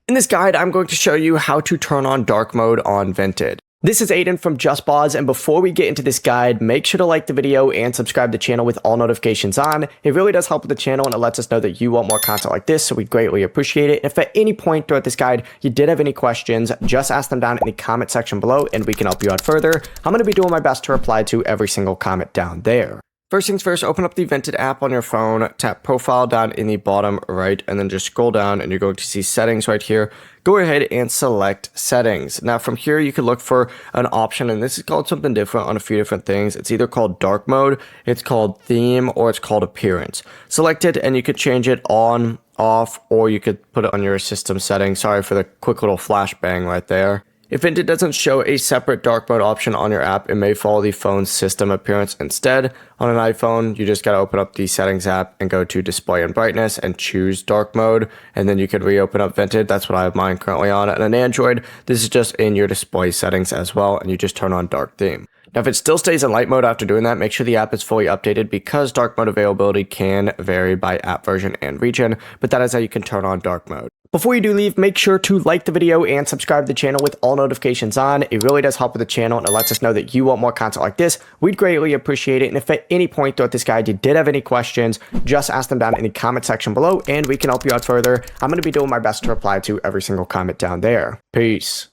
In this guide, I'm going to show you how to turn on dark mode on Vinted. This is Aiden from JustBoz, and before we get into this guide, make sure to like the video and subscribe to the channel with all notifications on. It really does help with the channel, and it lets us know that you want more content like this, so we greatly appreciate it. If at any point throughout this guide you did have any questions, just ask them down in the comment section below, and we can help you out further. I'm going to be doing my best to reply to every single comment down there. First things first, open up the Vinted app on your phone, tap profile down in the bottom right, and then just scroll down and you're going to see settings right here. Go ahead and select settings. Now from here, you can look for an option, and this is called something different on a few different things. It's either called dark mode, it's called theme, or it's called appearance. Select it and you could change it on, off, or you could put it on your system settings. Sorry for the quick little flashbang right there. If Vinted doesn't show a separate dark mode option on your app, it may follow the phone's system appearance instead. On an iPhone, you just gotta open up the settings app and go to display and brightness and choose dark mode, and then you can reopen up Vinted. That's what I have mine currently on. And an Android, this is just in your display settings as well, and you just turn on dark theme. Now, if it still stays in light mode after doing that, make sure the app is fully updated because dark mode availability can vary by app version and region, but that is how you can turn on dark mode. Before you do leave, make sure to like the video and subscribe to the channel with all notifications on. It really does help with the channel, and it lets us know that you want more content like this. We'd greatly appreciate it. And if at any point throughout this guide you did have any questions, just ask them down in the comment section below, and we can help you out further. I'm going to be doing my best to reply to every single comment down there. Peace.